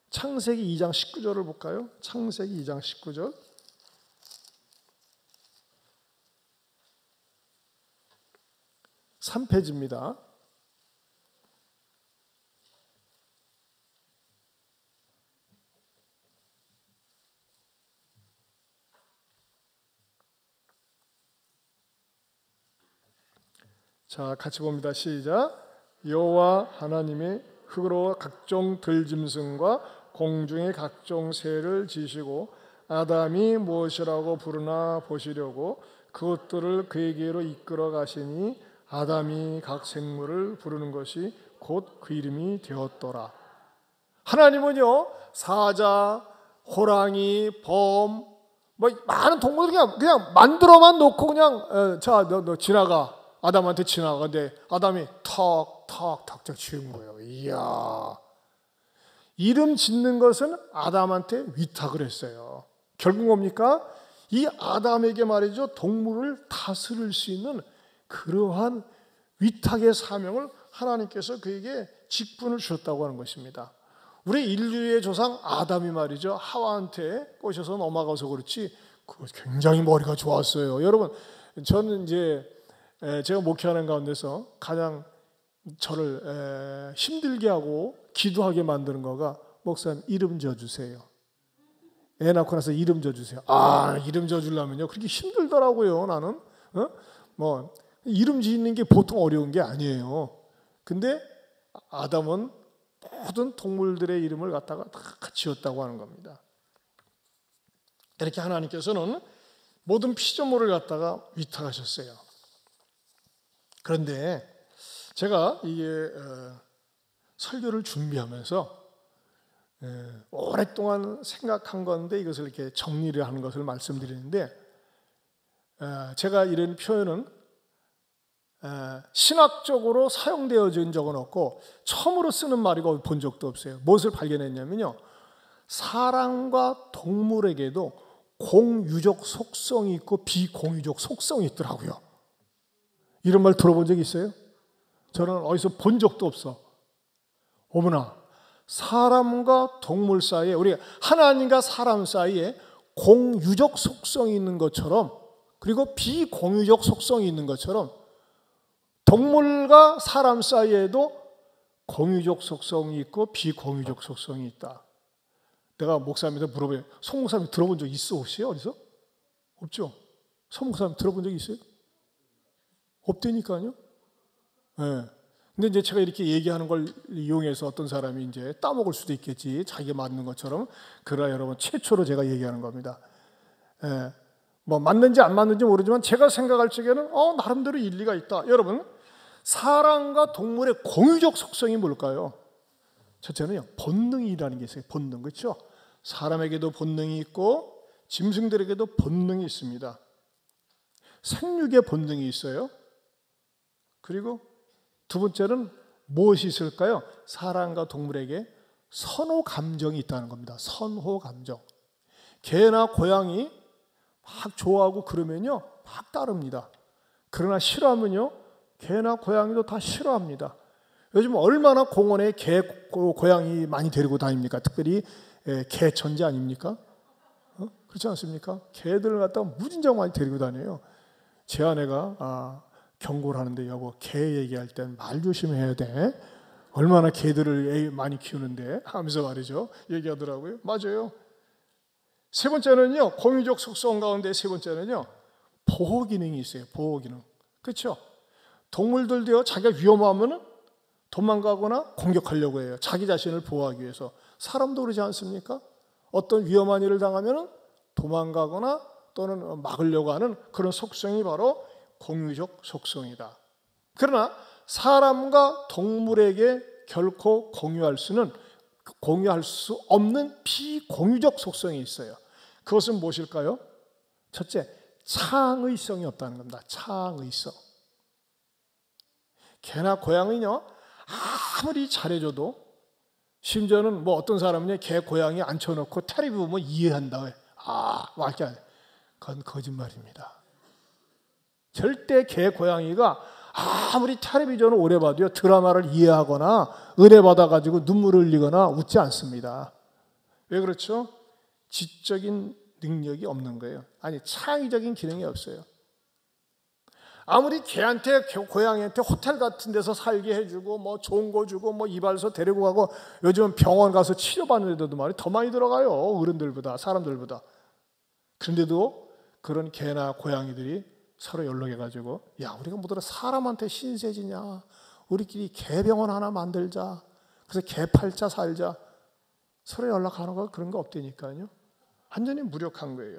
창세기 2장 19절을 볼까요? 창세기 2장 19절. 삼 페이지입니다. 자, 같이 봅니다. 시작. 여호와 하나님이 흙으로 각종 들짐승과 공중의 각종 새를 지시고 아담이 무엇이라고 부르나 보시려고 그것들을 그에게로 이끌어 가시니 아담이 각 생물을 부르는 것이 곧 그 이름이 되었더라. 하나님은요, 사자, 호랑이, 범, 많은 동물들 그냥 만들어만 놓고 그냥 자, 너 지나가. 아담한테 지나가는데 아담이 턱 지은 거예요. 이야. 이름 짓는 것은 아담한테 위탁을 했어요. 결국 뭡니까? 이 아담에게 말이죠, 동물을 다스릴 수 있는 그러한 위탁의 사명을 하나님께서 그에게 직분을 주셨다고 하는 것입니다. 우리 인류의 조상 아담이 말이죠, 하와한테 꼬셔서 넘어가서 그렇지 그거 굉장히 머리가 좋았어요. 여러분, 저는 이제 제가 목회하는 가운데서 가장 저를 힘들게 하고 기도하게 만드는 거가, 목사님 이름 지어주세요. 애 낳고 나서 이름 지어주세요. 이름 지어주려면요 그렇게 힘들더라고요. 나는 이름 짓는 게 보통 어려운 게 아니에요. 근데 아담은 모든 동물들의 이름을 갖다가 다 지었다고 하는 겁니다. 이렇게 하나님께서는 모든 피조물을 갖다가 위탁하셨어요. 그런데 제가 이게 설교를 준비하면서 오랫동안 생각한 건데 이것을 이렇게 정리를 하는 것을 말씀드리는데, 제가 이런 표현은 신학적으로 사용되어진 적은 없고 처음으로 쓰는 말이고 본 적도 없어요. 무엇을 발견했냐면요, 사람과 동물에게도 공유적 속성이 있고 비공유적 속성이 있더라고요. 이런 말 들어본 적 있어요? 저는 어디서 본 적도 없어. 어머나, 사람과 동물 사이에, 우리가 하나님과 사람 사이에 공유적 속성이 있는 것처럼, 그리고 비공유적 속성이 있는 것처럼 동물과 사람 사이에도 공유적 속성이 있고 비공유적 속성이 있다. 내가 목사님한테 물어봐요. 송 목사님 들어본 적 있어 혹시 어디서? 없죠? 송 목사님 들어본 적 있어요? 없다니까요. 네. 근데 이제 제가 이렇게 얘기하는 걸 이용해서 어떤 사람이 이제 따먹을 수도 있겠지. 자기가 맞는 것처럼. 그러나 여러분, 최초로 제가 얘기하는 겁니다. 네. 맞는지 안 맞는지 모르지만 제가 생각할 적에는 나름대로 일리가 있다. 여러분, 사람과 동물의 공유적 속성이 뭘까요? 첫째는요, 본능이라는 게 있어요. 본능, 그렇죠? 사람에게도 본능이 있고 짐승들에게도 본능이 있습니다. 생육의 본능이 있어요. 그리고 두 번째는 무엇이 있을까요? 사람과 동물에게 선호 감정이 있다는 겁니다. 선호 감정. 개나 고양이 막 좋아하고 그러면요 막 따릅니다. 그러나 싫어하면요 개나 고양이도 다 싫어합니다. 요즘 얼마나 공원에 개, 고양이 많이 데리고 다닙니까? 특별히 개천지 아닙니까? 그렇지 않습니까? 개들을 갖다가 무진장 많이 데리고 다녀요. 제 아내가 경고를 하는데, 여보, 개 얘기할 땐 말 조심해야 돼. 얼마나 개들을 많이 키우는데 하면서 말이죠. 얘기하더라고요. 맞아요. 세 번째는요, 공유적 속성 가운데 세 번째는요, 보호 기능이 있어요. 보호 기능. 그렇죠? 동물들도요, 자기가 위험하면 도망가거나 공격하려고 해요. 자기 자신을 보호하기 위해서. 사람도 그러지 않습니까? 어떤 위험한 일을 당하면 도망가거나 또는 막으려고 하는 그런 속성이 바로 공유적 속성이다. 그러나 사람과 동물에게 결코 공유할 수 없는 비공유적 속성이 있어요. 그것은 무엇일까요? 첫째, 창의성이 없다는 겁니다. 창의성. 개나 고양이는요, 아무리 잘해줘도, 심지어는 뭐 어떤 사람은요, 개 고양이 앉혀놓고 텔레비 보면 이해한다. 맞게 안 해. 그건 거짓말입니다. 절대 개 고양이가 아무리 텔레비전을 오래 봐도요, 드라마를 이해하거나 은혜 받아가지고 눈물을 흘리거나 웃지 않습니다. 왜 그렇죠? 지적인 능력이 없는 거예요. 아니, 창의적인 기능이 없어요. 아무리 개한테, 고양이한테 호텔 같은 데서 살게 해주고, 뭐 좋은 거 주고, 뭐 이발소 데리고 가고, 요즘은 병원 가서 치료받는 데도 말이 더 많이 들어가요. 어른들보다, 사람들보다. 그런데도 그런 개나 고양이들이 서로 연락해가지고, 야, 우리가 뭐더라 사람한테 신세지냐, 우리끼리 개병원 하나 만들자, 그래서 개팔자 살자, 서로 연락하는 거 그런 거 없다니까요. 완전히 무력한 거예요.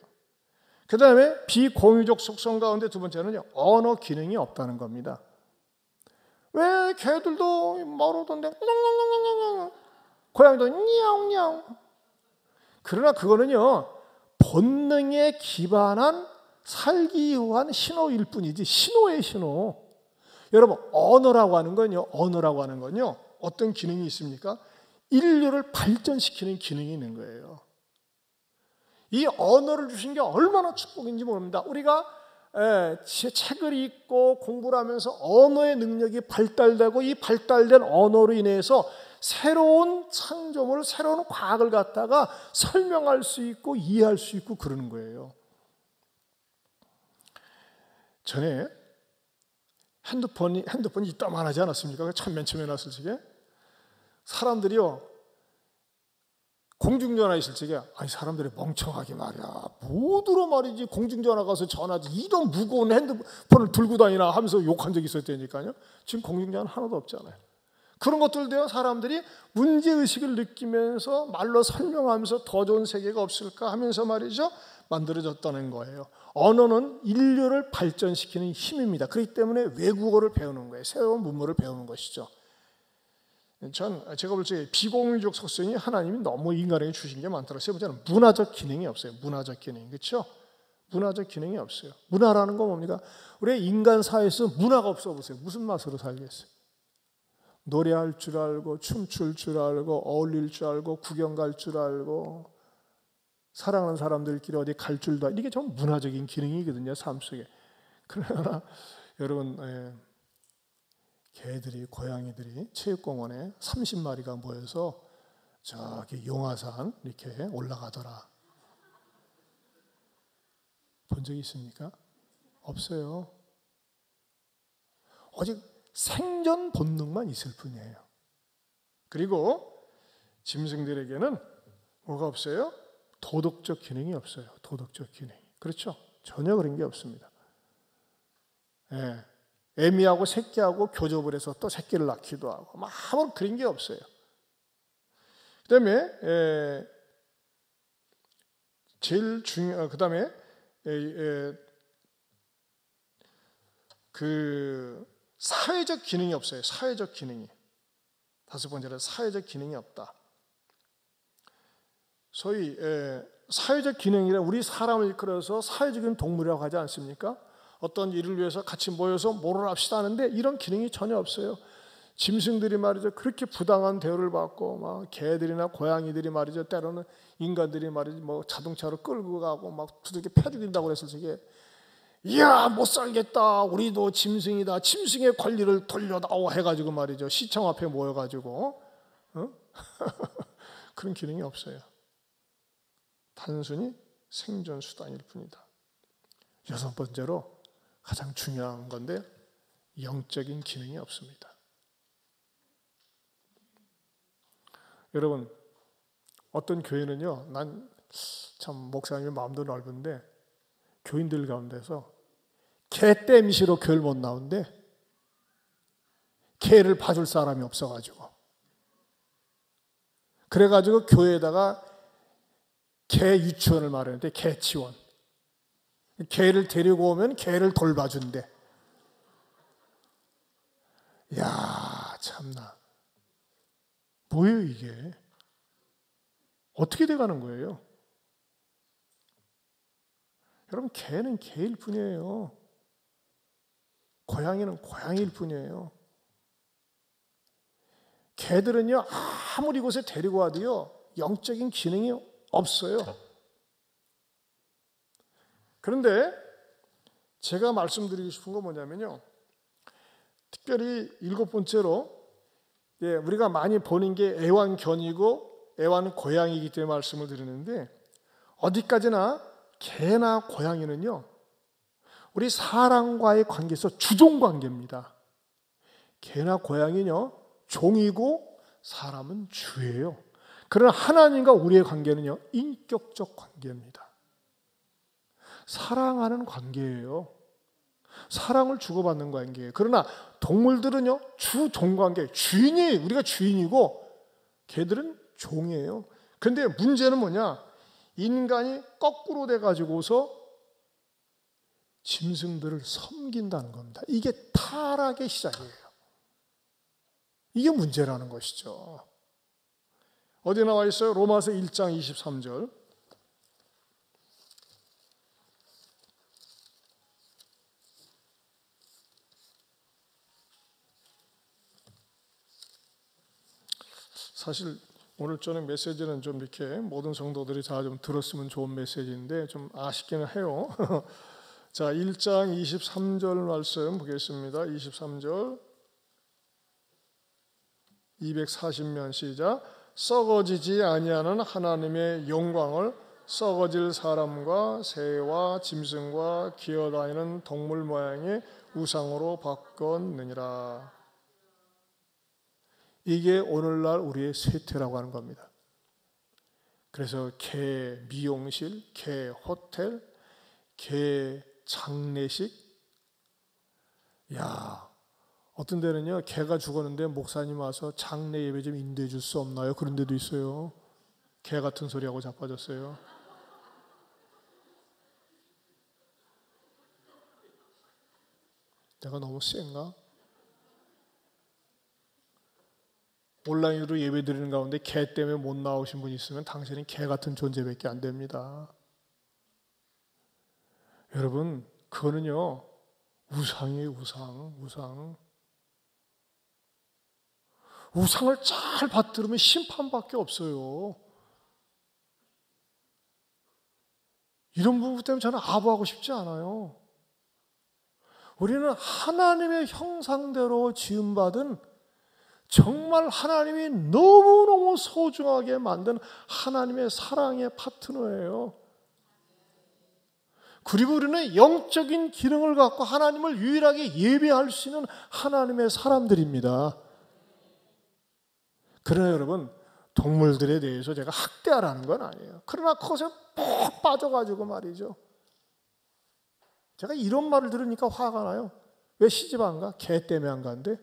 그 다음에 비공유적 속성 가운데 두 번째는요, 언어 기능이 없다는 겁니다. 왜 개들도 말하던데 고양이도 냐옹냐옹. 그러나 그거는요, 본능에 기반한 살기 위한 신호일 뿐이지, 신호의 신호. 여러분, 언어라고 하는 건요, 어떤 기능이 있습니까? 인류를 발전시키는 기능이 있는 거예요. 이 언어를 주신 게 얼마나 축복인지 모릅니다. 우리가 책을 읽고 공부를 하면서 언어의 능력이 발달되고, 이 발달된 언어로 인해서 새로운 창조물, 새로운 과학을 갖다가 설명할 수 있고 이해할 수 있고 그러는 거예요. 전에 핸드폰이 이따만하지 않았습니까? 맨 처음에 났을 적에 사람들이요, 공중전화 있을 적에, 아니 사람들이 멍청하게 말이야, 뭐들어 말이지 공중전화 가서 전화지, 이런 무거운 핸드폰을 들고 다니나 하면서 욕한 적이 있었다니까요. 지금 공중전화 하나도 없잖아요. 그런 것들도요, 사람들이 문제의식을 느끼면서 말로 설명하면서 더 좋은 세계가 없을까 하면서 말이죠, 만들어졌다는 거예요. 언어는 인류를 발전시키는 힘입니다. 그렇기 때문에 외국어를 배우는 거예요. 새로운 문물을 배우는 것이죠. 제가 볼 때 비공유적 속성이 하나님이 너무 인간에게 주신 게 많더라고요. 세 번째는 문화적 기능이 없어요. 문화적 기능, 그렇죠? 문화적 기능이 없어요. 문화라는 건 뭡니까? 우리 인간 사회에서 문화가 없어 보세요. 무슨 맛으로 살겠어요? 노래할 줄 알고, 춤출 줄 알고, 어울릴 줄 알고, 구경 갈 줄 알고, 사랑하는 사람들끼리 어디 갈 줄도 알고, 이게 좀 문화적인 기능이거든요, 삶 속에. 그러나 여러분, 개들이, 고양이들이 체육공원에 30마리가 모여서 저기 용화산 이렇게 올라가더라. 본 적이 있습니까? 없어요. 오직 생존 본능만 있을 뿐이에요. 그리고 짐승들에게는 뭐가 없어요? 도덕적 기능이 없어요. 도덕적 기능. 그렇죠? 전혀 그런 게 없습니다. 애미하고 새끼하고 교접을 해서 또 새끼를 낳기도 하고, 아무런 그런 게 없어요. 그 다음에 그 다음에 그 사회적 기능이 없어요. 사회적 기능이. 다섯 번째로 사회적 기능이 없다. 소위 사회적 기능이라, 우리 사람을 이끌어서 사회적인 동물이라고 하지 않습니까? 어떤 일을 위해서 같이 모여서 뭐를 합시다 하는데 이런 기능이 전혀 없어요. 짐승들이 말이죠, 그렇게 부당한 대우를 받고, 막 개들이나 고양이들이 말이죠, 때로는 인간들이 말이죠, 뭐 자동차로 끌고 가고 막 두들겨 패 죽인다고 그랬을 적에, 이야 못 살겠다, 우리도 짐승이다, 짐승의 권리를 돌려다오 해가지고 말이죠, 시청 앞에 모여가지고 그런 기능이 없어요. 단순히 생존 수단일 뿐이다. 여섯 번째로 가장 중요한 건데 영적인 기능이 없습니다. 여러분, 어떤 교회는요, 난 참 목사님의 마음도 넓은데 교인들 가운데서 개땜시로 교회를 못 나오는데 개를 봐줄 사람이 없어가지고 그래가지고 교회에다가 개 유치원을 마련했는데 개치원. 개를 데리고 오면 개를 돌봐준대. 야, 참나. 뭐예요 이게? 어떻게 돼가는 거예요? 여러분, 개는 개일 뿐이에요. 고양이는 고양이일 뿐이에요. 개들은요, 아무리 곳에 데리고 와도요, 영적인 기능이 없어요. 그런데 제가 말씀드리고 싶은 건 뭐냐면요, 특별히 일곱 번째로 우리가 많이 보는 게 애완견이고 애완고양이이기 때문에 말씀을 드리는데, 어디까지나 개나 고양이는요, 우리 사람과의 관계에서 주종관계입니다. 개나 고양이는요, 종이고 사람은 주예요. 그러나 하나님과 우리의 관계는요, 인격적 관계입니다. 사랑하는 관계예요. 사랑을 주고받는 관계예요. 그러나 동물들은요, 주종관계, 주인이, 우리가 주인이고 개들은 종이에요. 그런데 문제는 뭐냐? 인간이 거꾸로 돼가지고서 짐승들을 섬긴다는 겁니다. 이게 타락의 시작이에요. 이게 문제라는 것이죠. 어디 나와 있어요? 로마서 1장 23절. 사실 오늘 저녁 메시지는 좀 이렇게 모든 성도들이 다 좀 들었으면 좋은 메시지인데 좀 아쉽기는 해요. 자, 1장 23절 말씀 보겠습니다. 23절 240면 시작. 썩어지지 아니하는 하나님의 영광을 썩어질 사람과 새와 짐승과 기어다니는 동물 모양의 우상으로 바꿨느니라. 이게 오늘날 우리의 쇠퇴라고 하는 겁니다. 그래서 개 미용실, 개 호텔, 개 장례식. 야, 어떤 데는요, 개가 죽었는데 목사님 와서 장례 예배 좀 인도해 줄 수 없나요? 그런 데도 있어요. 개 같은 소리하고 자빠졌어요. 내가 너무 센가? 온라인으로 예배 드리는 가운데 개 때문에 못 나오신 분이 있으면 당신은 개 같은 존재밖에 안 됩니다. 여러분, 그거는요, 우상이에요. 우상. 우상을 잘 받들으면 심판밖에 없어요. 이런 부분 때문에 저는 아부하고 싶지 않아요. 우리는 하나님의 형상대로 지음받은 정말 하나님이 너무너무 소중하게 만든 하나님의 사랑의 파트너예요. 그리고 우리는 영적인 기능을 갖고 하나님을 유일하게 예배할 수 있는 하나님의 사람들입니다. 그러나 여러분, 동물들에 대해서 제가 학대하라는 건 아니에요. 그러나 그것에 푹 빠져가지고 말이죠. 제가 이런 말을 들으니까 화가 나요. 왜 시집 안 가? 개 때문에 안 간대?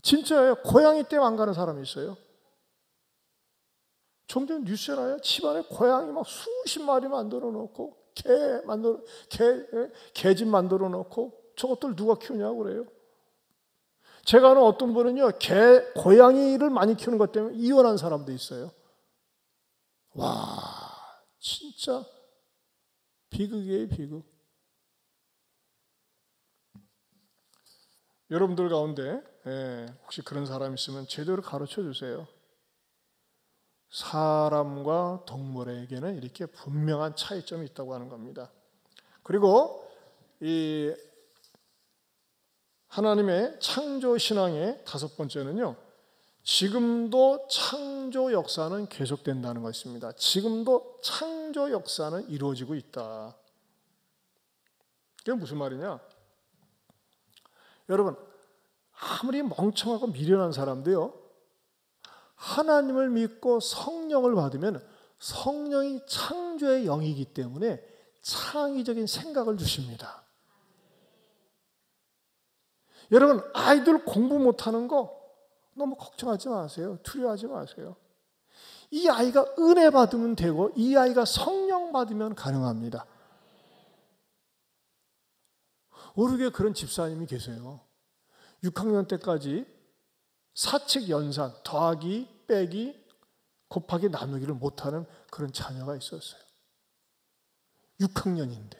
진짜예요. 고양이 때문에 안 가는 사람이 있어요. 종종 뉴스에 나요. 집안에 고양이 막 수십 마리 만들어 놓고 개집 만들어 놓고 저것들 누가 키우냐고 그래요. 제가 아는 어떤 분은요, 고양이를 많이 키우는 것 때문에 이혼한 사람도 있어요. 와, 진짜 비극이에요, 비극. 여러분들 가운데 혹시 그런 사람 있으면 제대로 가르쳐 주세요. 사람과 동물에게는 이렇게 분명한 차이점이 있다고 하는 겁니다. 그리고 이 하나님의 창조 신앙의 다섯 번째는요, 지금도 창조 역사는 계속된다는 것입니다. 지금도 창조 역사는 이루어지고 있다. 그게 무슨 말이냐? 여러분, 아무리 멍청하고 미련한 사람도요, 하나님을 믿고 성령을 받으면 성령이 창조의 영이기 때문에 창의적인 생각을 주십니다. 여러분, 아이들 공부 못하는 거 너무 걱정하지 마세요. 두려워하지 마세요. 이 아이가 은혜 받으면 되고 이 아이가 성령 받으면 가능합니다. 오르게 그런 집사님이 계세요. 6학년 때까지 사칙 연산, 더하기, 빼기, 곱하기, 나누기를 못하는 그런 자녀가 있었어요. 6학년인데.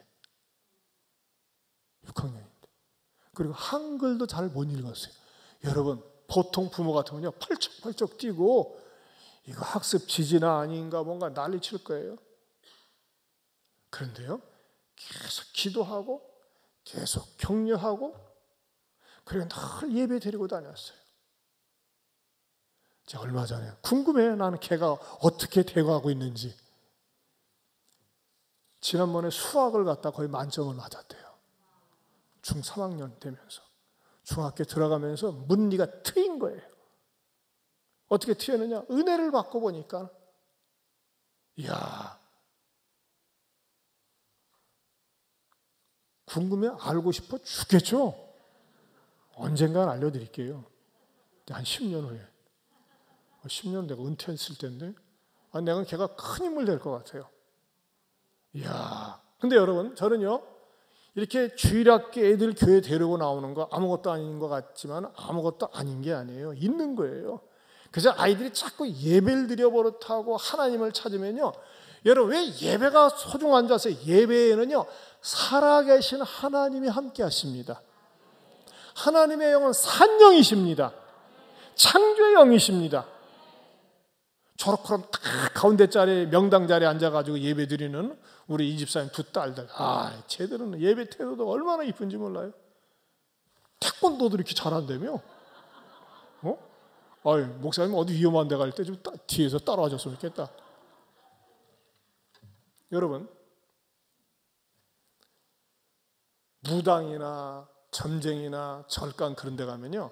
그리고 한글도 잘 못 읽었어요. 여러분, 보통 부모 같으면요, 펄쩍펄쩍 뛰고 이거 학습 지지나 아닌가 뭔가 난리칠 거예요. 그런데요, 계속 기도하고 계속 격려하고 그리고 늘 예배 드리고 다녔어요. 제가 얼마 전에 궁금해요. 나는 걔가 어떻게 되어가고 있는지. 지난번에 수학을 갖다 거의 만점을 맞았대요. 중3학년 되면서. 중학교 들어가면서 문리가 트인 거예요. 어떻게 트였느냐? 은혜를 받고 보니까 이야, 궁금해 알고 싶어 죽겠죠? 언젠간 알려드릴게요. 한 10년 후에. 10년 내가 은퇴했을 텐데 내가 걔가 큰 인물 될 것 같아요. 이야, 근데 여러분, 저는요 이렇게 주일학교 애들 교회 데리고 나오는 거 아무것도 아닌 것 같지만 아무것도 아닌 게 아니에요. 있는 거예요. 그래서 아이들이 자꾸 예배를 드려 버릇하고 하나님을 찾으면요, 여러분, 왜 예배가 소중한 줄 아세요? 예배에는요 살아계신 하나님이 함께 하십니다. 하나님의 영은 산영이십니다. 창조의 영이십니다. 저렇게 딱 가운데 자리에 명당 자리에 앉아가지고 예배 드리는 우리 이 집사님 두 딸들, 쟤들은 예배 태도도 얼마나 이쁜지 몰라요. 태권도도 이렇게 잘한다며? 목사님 어디 위험한 데 갈 때 좀 뒤에서 따라와 줬으면 좋겠다. 여러분, 무당이나 점쟁이나 절간 그런 데 가면요,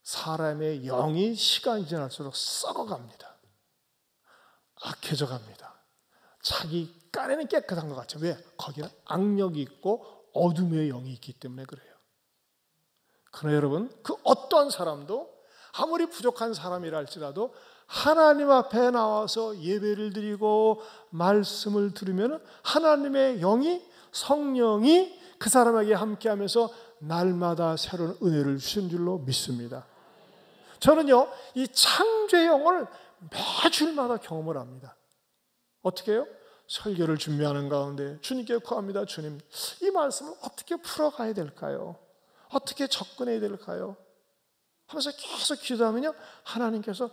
사람의 영이 시간이 지날수록 썩어갑니다. 악해져 갑니다. 자기 깐에는 깨끗한 것 같죠. 왜? 거기는 악력이 있고 어둠의 영이 있기 때문에 그래요. 그러나 여러분, 그 어떠한 사람도 아무리 부족한 사람이라 할지라도 하나님 앞에 나와서 예배를 드리고 말씀을 들으면 하나님의 영이, 성령이 그 사람에게 함께하면서 날마다 새로운 은혜를 주신 줄로 믿습니다. 저는요, 이 창조의 영을 매주일마다 경험을 합니다. 어떻게 해요? 설교를 준비하는 가운데 주님께 구합니다. 주님, 이 말씀을 어떻게 풀어가야 될까요? 어떻게 접근해야 될까요? 하면서 계속 기도하면요, 하나님께서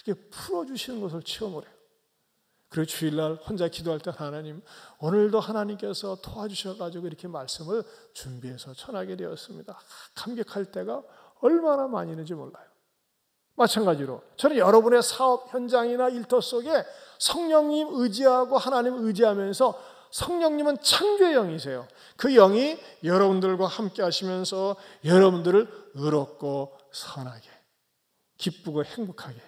이렇게 풀어주시는 것을 체험을 해요. 그리고 주일날 혼자 기도할 때 하나님, 오늘도 하나님께서 도와주셔가지고 이렇게 말씀을 준비해서 전하게 되었습니다. 감격할 때가 얼마나 많이 있는지 몰라요. 마찬가지로 저는 여러분의 사업 현장이나 일터 속에 성령님 의지하고 하나님 의지하면서, 성령님은 창조의 영이세요. 그 영이 여러분들과 함께 하시면서 여러분들을 의롭고 선하게, 기쁘고 행복하게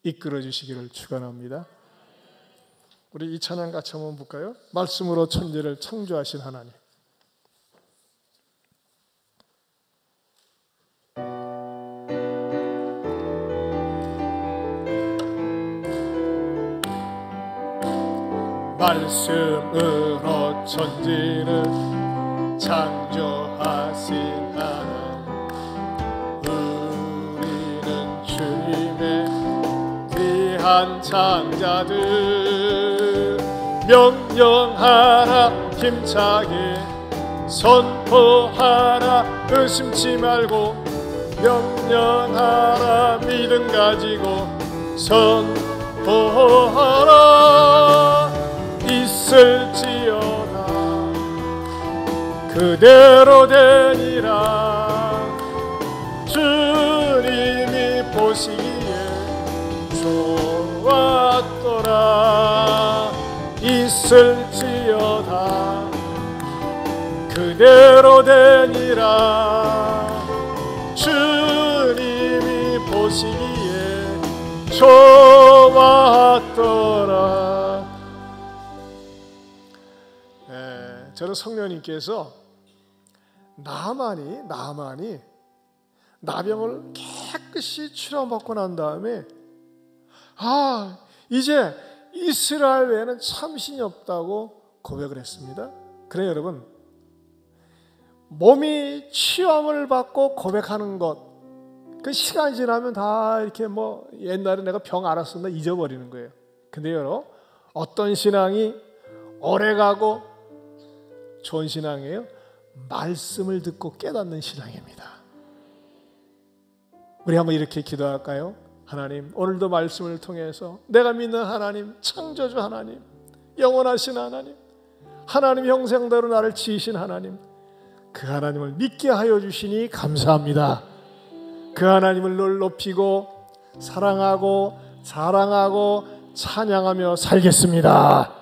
이끌어 주시기를 축원합니다. 우리 이 찬양 같이 한번 볼까요? 말씀으로 천지를 창조하신 하나님. 말씀으로 천지를 창조하신 하나님, 우리는 주님의 귀한 창자들, 명령하라 힘차게 선포하라 의심치 말고, 명령하라 믿음 가지고 선포하라. 있을지어다 그대로 되니라. 주님이 보시기에 좋았더라. 있을지어다 그대로 되니라. 주님이 보시기에 좋았더라. 저는 성령님께서 나만이 나병을 깨끗이 치료받고 난 다음에 이제 이스라엘 외에는 참신이 없다고 고백을 했습니다. 그래 여러분, 몸이 치유함을 받고 고백하는 것, 그 시간이 지나면 다 이렇게 옛날에 내가 병 알았었나 잊어버리는 거예요. 근데 여러분, 어떤 신앙이 오래가고 좋은 신앙이에요? 말씀을 듣고 깨닫는 신앙입니다. 우리 한번 이렇게 기도할까요? 하나님, 오늘도 말씀을 통해서 내가 믿는 하나님, 창조주 하나님, 영원하신 하나님, 하나님 형상대로 나를 지으신 하나님, 그 하나님을 믿게 하여 주시니 감사합니다. 그 하나님을 늘 높이고 사랑하고 자랑하고 찬양하며 살겠습니다.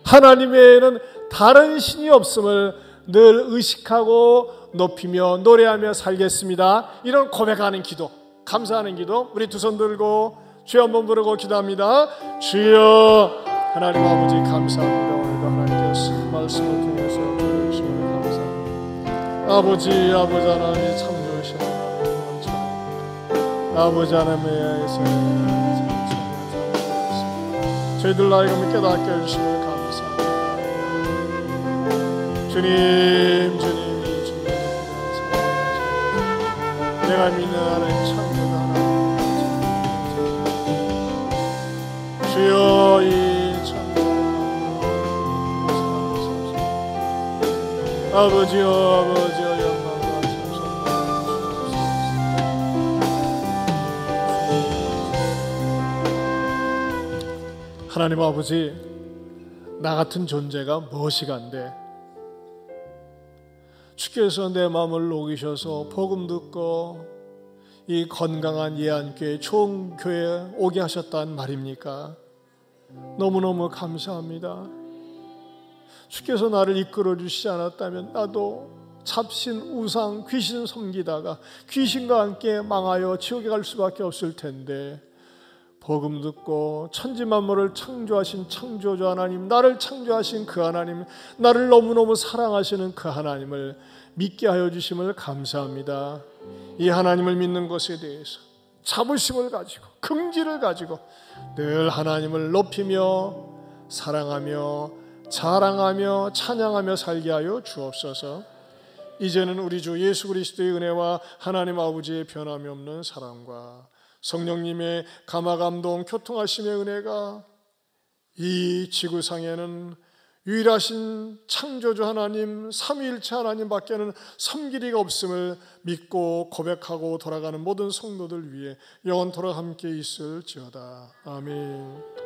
하나님 외에는 다른 신이 없음을 늘 의식하고 높이며 노래하며 살겠습니다. 이런 고백하는 기도, 감사하는 기도, 우리 두 손 들고 주여 한번 부르고 기도합니다. 주여, 하나님 아버지 감사합니다. 오늘도 하나님께서 말씀을 통해서 주시면 감사합니다. 아버지 하나님 참 좋으신 하나님, 아버지 하나님에 의해서 저희들 나이가 깨닫게 해주시면 감사합니다. 주님 내가 믿는 하나님 창조주 하나님, 주여 이 창조주 아버지여 영광과 하나님 아버지, 나 같은 존재가 무엇이간데 주께서 내 마음을 녹이셔서 복음 듣고 이 건강한 예안교회 좋은 교회에 오게 하셨단 말입니까? 너무너무 감사합니다. 주께서 나를 이끌어 주시지 않았다면 나도 잡신 우상 귀신 섬기다가 귀신과 함께 망하여 지옥에 갈 수밖에 없을 텐데, 복음 듣고 천지만물을 창조하신 창조주 하나님, 나를 창조하신 그 하나님, 나를 너무너무 사랑하시는 그 하나님을 믿게 하여 주심을 감사합니다. 이 하나님을 믿는 것에 대해서 자부심을 가지고 긍지를 가지고 늘 하나님을 높이며 사랑하며 자랑하며 찬양하며 살게 하여 주옵소서. 이제는 우리 주 예수 그리스도의 은혜와 하나님 아버지의 변함이 없는 사랑과 성령님의 감화감동 교통하심의 은혜가 이 지구상에는 유일하신 창조주 하나님, 삼위일체 하나님 밖에는 섬길 이가 없음을 믿고 고백하고 돌아가는 모든 성도들 위해 영원토록 함께 있을지어다. 아멘.